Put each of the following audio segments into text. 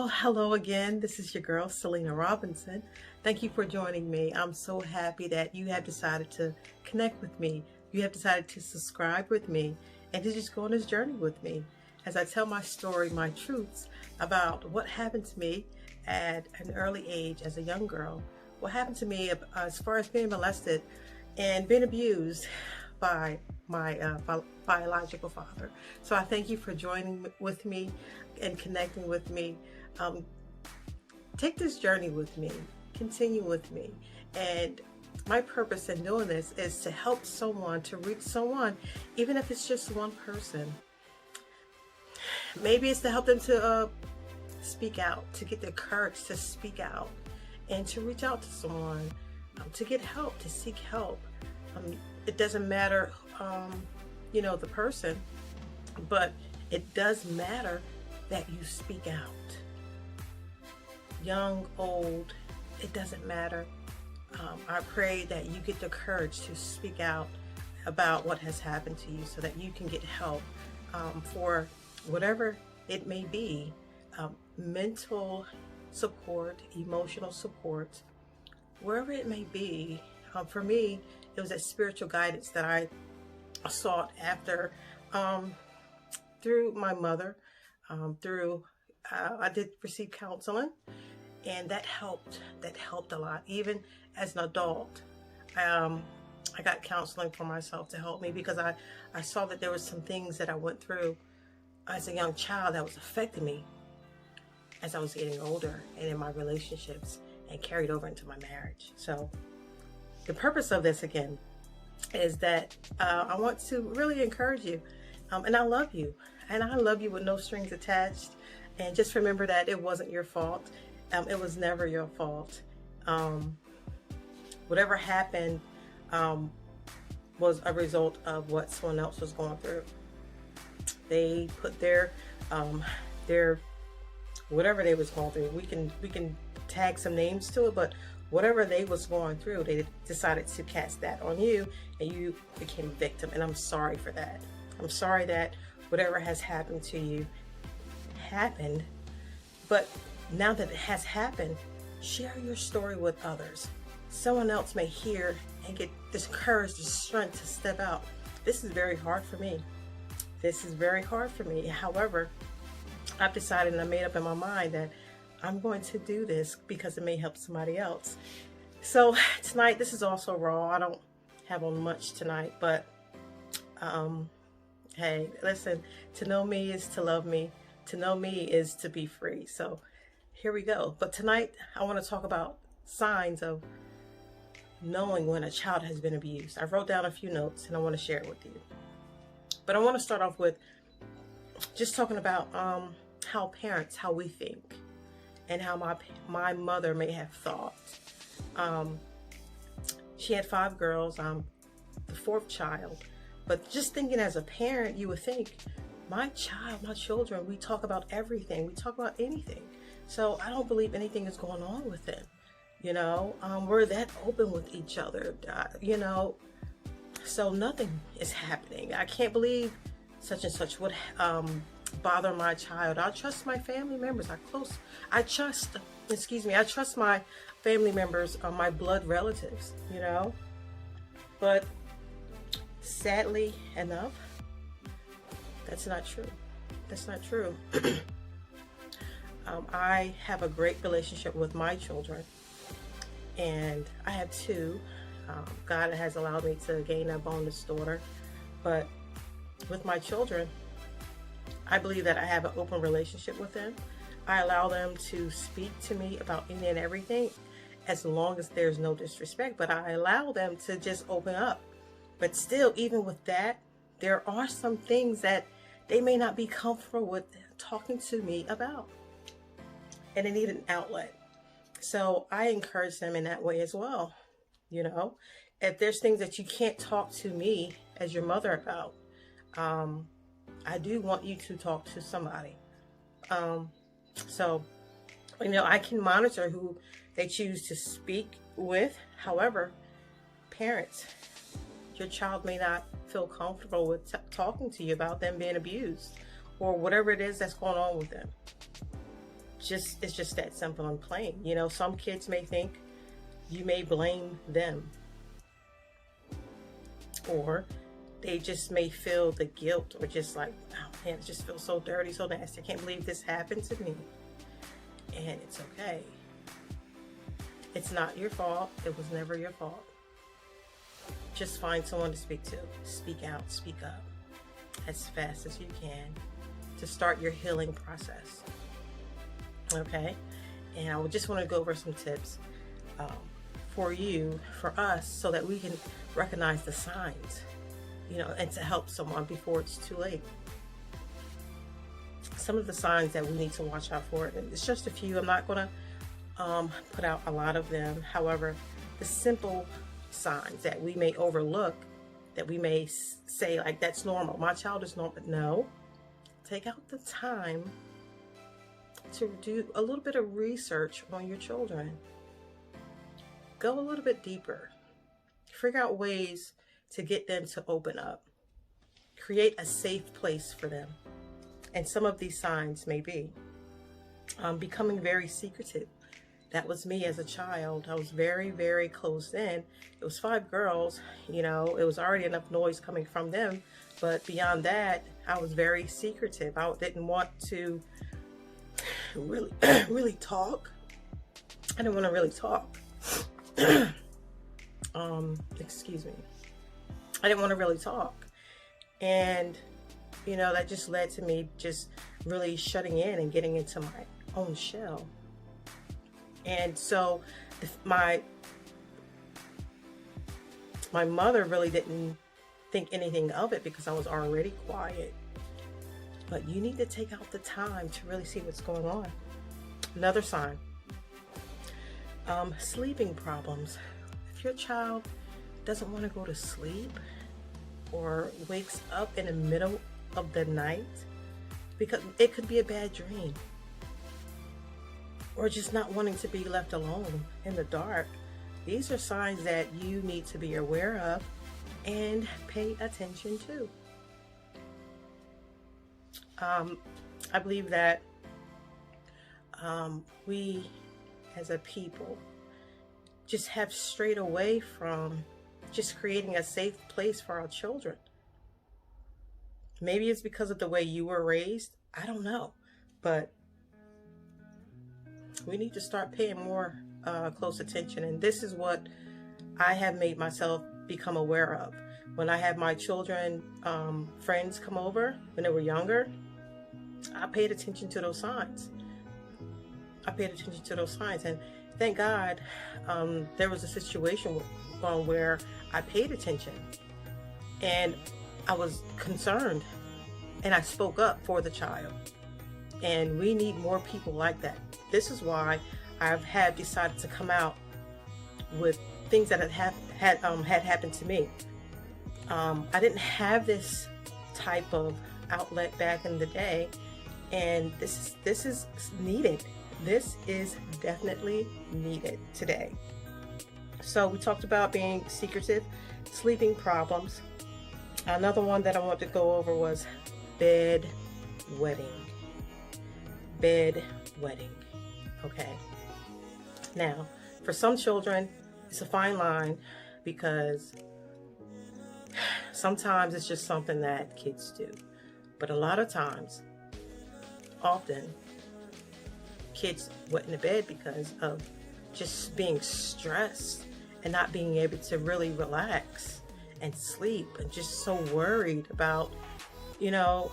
Well, hello again. This is your girl, Selena Robinson. Thank you for joining me. I'm so happy that you have decided to connect with me. You have decided to subscribe with me and to just go on this journey with me as I tell my story, my truths about what happened to me at an early age as a young girl, what happened to me as far as being molested and being abused by my biological father. So I thank you for joining with me and connecting with me. Take this journey with me, continue with me. And my purpose in doing this is to help someone, to reach someone, even if it's just one person. Maybe it's to help them to speak out, to get the courage to speak out and to reach out to someone, to get help, to seek help. It doesn't matter, the person, but it does matter that you speak out. Young, old, it doesn't matter. I pray that you get the courage to speak out about what has happened to you so that you can get help for whatever it may be, mental support, emotional support, wherever it may be. For me, it was that spiritual guidance that I sought after through my mother, I did receive counseling, and that helped a lot. Even as an adult, I got counseling for myself to help me because I saw that there was some things that I went through as a young child that was affecting me as I was getting older and in my relationships and carried over into my marriage. So the purpose of this again is that I want to really encourage you, and I love you, and I love you with no strings attached. And just remember that it wasn't your fault. It was never your fault. Whatever happened was a result of what someone else was going through. They put their whatever they was going through. We can tag some names to it, but whatever they was going through, they decided to cast that on you, and you became a victim. And I'm sorry for that. I'm sorry that whatever has happened to you happened, but now that it has happened, share your story with others. Someone else may hear and get this courage, this strength to step out. This is very hard for me. However, I've decided and I made up in my mind that I'm going to do this because it may help somebody else. So tonight, this is also raw. I don't have on much tonight, but hey, listen, to know me is to love me. To know me is to be free. So here we go. But tonight, I want to talk about signs of knowing when a child has been abused. I wrote down a few notes and I want to share it with you. But I want to start off with just talking about how we think and how my mother may have thought. She had 5 girls. I'm the 4th child. But just thinking as a parent, you would think, my children, we talk about everything. We talk about anything. So I don't believe anything is going on with them. We're that open with each other, so nothing is happening. I can't believe such and such would bother my child. I trust my family members. I trust my family members, my blood relatives, but sadly enough, that's not true. I have a great relationship with my children, and I have 2. God has allowed me to gain a bonus daughter, but with my children, I believe that I have an open relationship with them. I allow them to speak to me about any and everything as long as there's no disrespect, but I allow them to just open up. But still, even with that, there are some things that they may not be comfortable with talking to me about, and they need an outlet. So I encourage them in that way as well. If there's things that you can't talk to me as your mother about, I do want you to talk to somebody. So I can monitor who they choose to speak with. However, parents, your child may not feel comfortable with talking to you about them being abused or whatever it is that's going on with them. it's just that simple and plain. You know, some kids may think you may blame them, or they just may feel the guilt, or just like, oh man, it just feels so dirty, so nasty. I can't believe this happened to me. And it's okay. It's not your fault. It was never your fault. Just find someone to speak to. Speak out, speak up as fast as you can to start your healing process. Okay? And I just want to go over some tips for us, so that we can recognize the signs, you know, and to help someone before it's too late. Some of the signs that we need to watch out for, and it's just a few. I'm not going to put out a lot of them. However, the simple signs that we may overlook, that we may say like, that's normal, my child is normal. No, take out the time to do a little bit of research on your children. Go a little bit deeper. Figure out ways to get them to open up. Create a safe place for them. And some of these signs may be becoming very secretive. That was me as a child. I was very, very closed in. It was 5 girls, you know, it was already enough noise coming from them. But beyond that, I was very secretive. I didn't want to really talk. I didn't want to really talk. Excuse me. I didn't want to really talk. And, you know, that just led to me just really shutting in and getting into my own shell. And so my mother really didn't think anything of it because I was already quiet. But you need to take out the time to really see what's going on. Another sign, sleeping problems. If your child doesn't want to go to sleep or wakes up in the middle of the night, because it could be a bad dream, or just not wanting to be left alone in the dark, these are signs that you need to be aware of and pay attention to. I believe that we as a people just have strayed away from just creating a safe place for our children. Maybe it's because of the way you were raised. I don't know. But we need to start paying more close attention. And this is what I have made myself become aware of. When I had my children, friends come over when they were younger, I paid attention to those signs. And thank God there was a situation where I paid attention and I was concerned and I spoke up for the child. And we need more people like that. This is why I decided to come out with things that had happened to me. I didn't have this type of outlet back in the day, and this is needed. This is definitely needed today. So we talked about being secretive, sleeping problems. Another one that I wanted to go over was bedwetting. Bedwetting. Okay. Now, for some children, it's a fine line because sometimes it's just something that kids do. But a lot of times, often, kids wet in the bed because of just being stressed and not being able to really relax and sleep, and just so worried about, you know,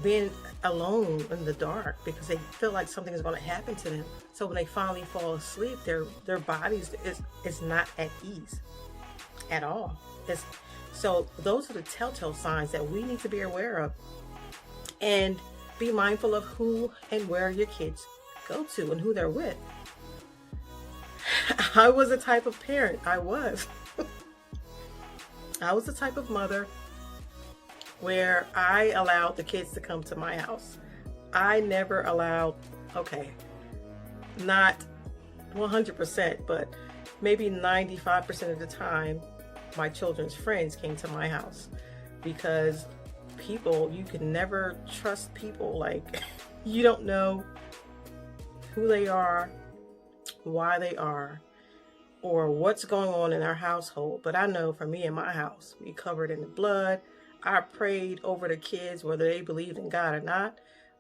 being alone in the dark because they feel like something is going to happen to them. So when they finally fall asleep, their bodies is not at ease at all. So those are the telltale signs that we need to be aware of, and be mindful of who and where your kids go to and who they're with. I was a type of parent. I was the type of mother where I allowed the kids to come to my house. I never allowed, not 100%, but maybe 95% of the time, my children's friends came to my house, because you can never trust people. Like, you don't know who they are, why they are, or what's going on in our household. But I know for me in my house, we covered in the blood. I prayed over the kids, whether they believed in God or not.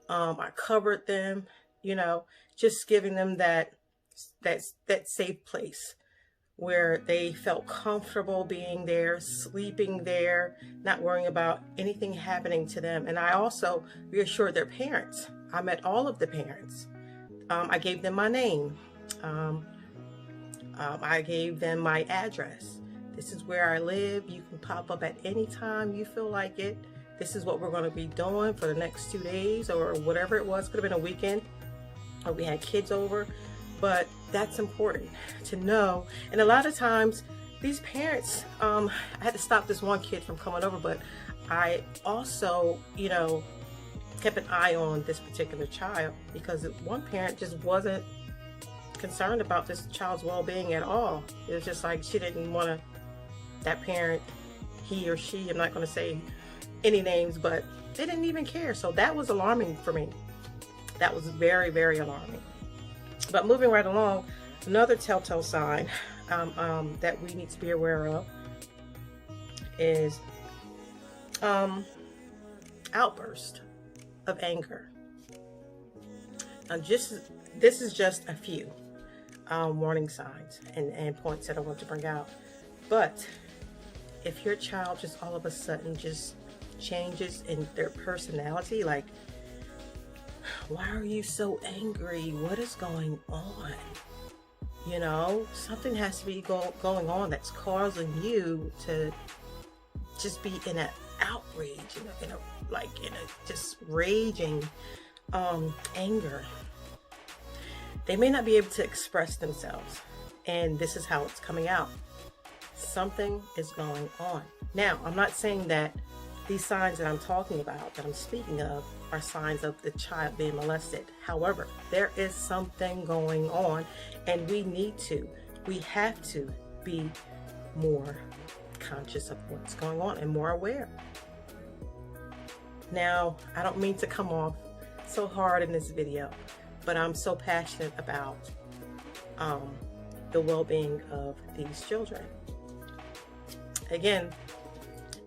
I covered them, you know, just giving them that safe place where they felt comfortable being there, sleeping there, not worrying about anything happening to them. And I also reassured their parents. I met all of the parents. I gave them my name. I gave them my address. This is where I live. You can pop up at any time you feel like it. This is what we're going to be doing for the next 2 days or whatever it was. Could have been a weekend or we had kids over. But that's important to know. And a lot of times these parents, I had to stop this one kid from coming over, but I also, you know, kept an eye on this particular child because one parent just wasn't concerned about this child's well-being at all. It was just like she didn't want to, that parent, he or she, I'm not going to say any names, but they didn't even care. So that was alarming for me. That was very, very alarming. But moving right along, another telltale sign that we need to be aware of is outburst of anger. This is just a few warning signs and points that I want to bring out. But if your child just all of a sudden just changes in their personality, like, why are you so angry? What is going on? You know, something has to be going on that's causing you to just be in an outrage, in a just raging anger. They may not be able to express themselves, and this is how it's coming out. Something is going on. Now, I'm not saying that these signs that I'm talking about, that I'm speaking of, are signs of the child being molested. However, there is something going on, and we have to be more conscious of what's going on and more aware. Now, I don't mean to come off so hard in this video, but I'm so passionate about the well-being of these children. Again,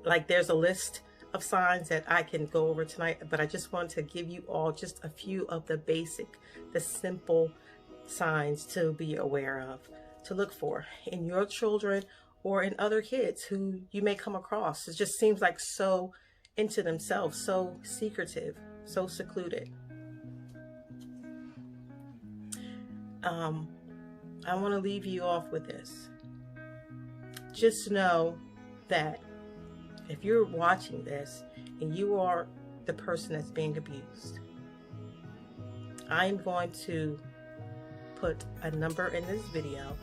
like, there's a list of signs that I can go over tonight, but I just want to give you all just a few of the simple signs to be aware of, to look for in your children or in other kids who you may come across. It just seems like so into themselves, so secretive, so secluded. I want to leave you off with this. Just know that if you're watching this and you are the person that's being abused, I'm going to put a number in this video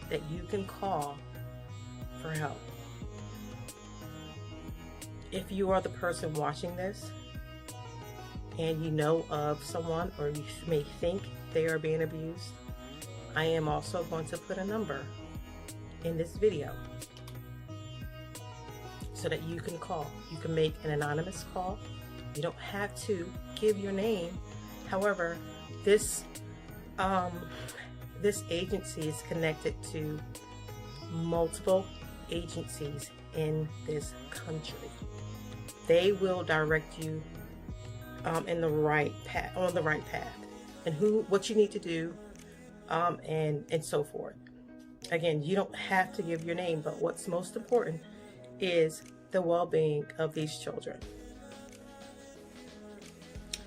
that you can call for help. If you are the person watching this and you know of someone, or you may think they are being abused, I am also going to put a number in this video so that you can call. You can make an anonymous call. You don't have to give your name. However, this agency is connected to multiple agencies in this country. They will direct you in the right path, on the right path, and what you need to do, and so forth. Again, you don't have to give your name, but what's most important is the well-being of these children.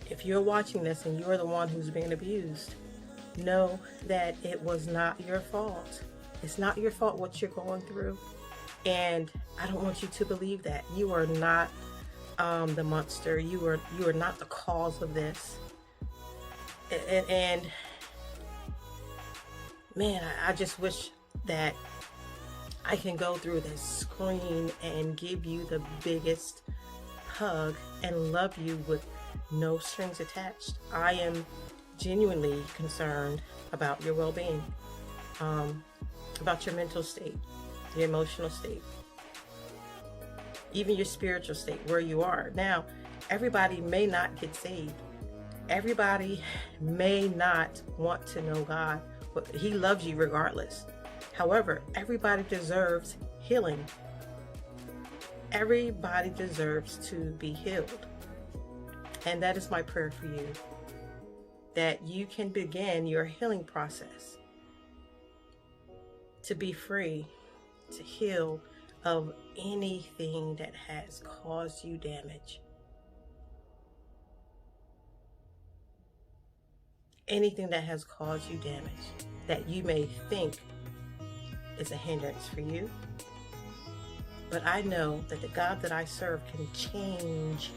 If you're watching this and you're the one who's being abused, know that it was not your fault. It's not your fault what you're going through. And I don't want you to believe that. You are not the monster. You are not the cause of this. And man, I just wish that I can go through this screen and give you the biggest hug and love you with no strings attached. I am genuinely concerned about your well-being, about your mental state, your emotional state, even your spiritual state, where you are. Now, everybody may not get saved. Everybody may not want to know God, but He loves you regardless. However, everybody deserves healing. Everybody deserves to be healed. And that is my prayer for you, that you can begin your healing process to be free, to heal of anything that has caused you damage. Anything that has caused you damage that you may think is a hindrance for you. But I know that the God that I serve can change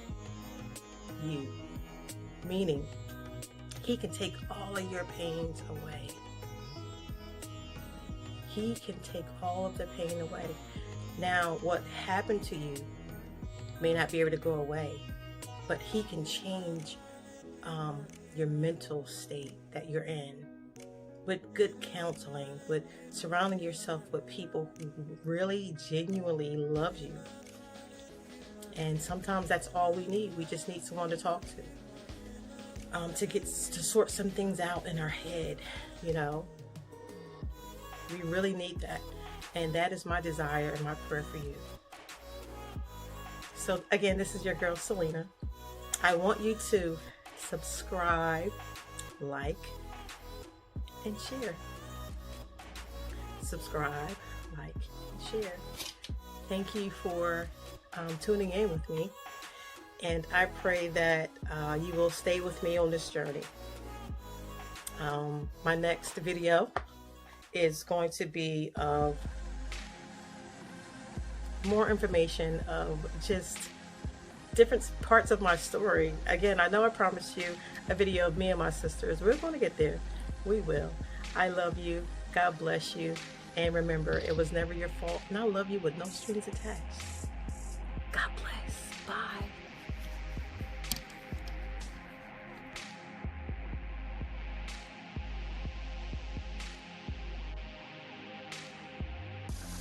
you. Meaning, He can take all of your pains away. He can take all of the pain away. Now, what happened to you may not be able to go away, but He can change your mental state that you're in with good counseling, with surrounding yourself with people who really genuinely love you. And sometimes that's all we need. We just need someone to talk to sort some things out in our head, you know. We really need that. And that is my desire and my prayer for you. So again, this is your girl Selena. I want you to subscribe, like, and share. Subscribe, like, and share. Thank you for tuning in with me. And I pray that you will stay with me on this journey. My next video is going to be of more information of just different parts of my story. Again, I know I promised you a video of me and my sisters. We're going to get there. We will. I love you. God bless you. And remember, it was never your fault. And I love you with no strings attached.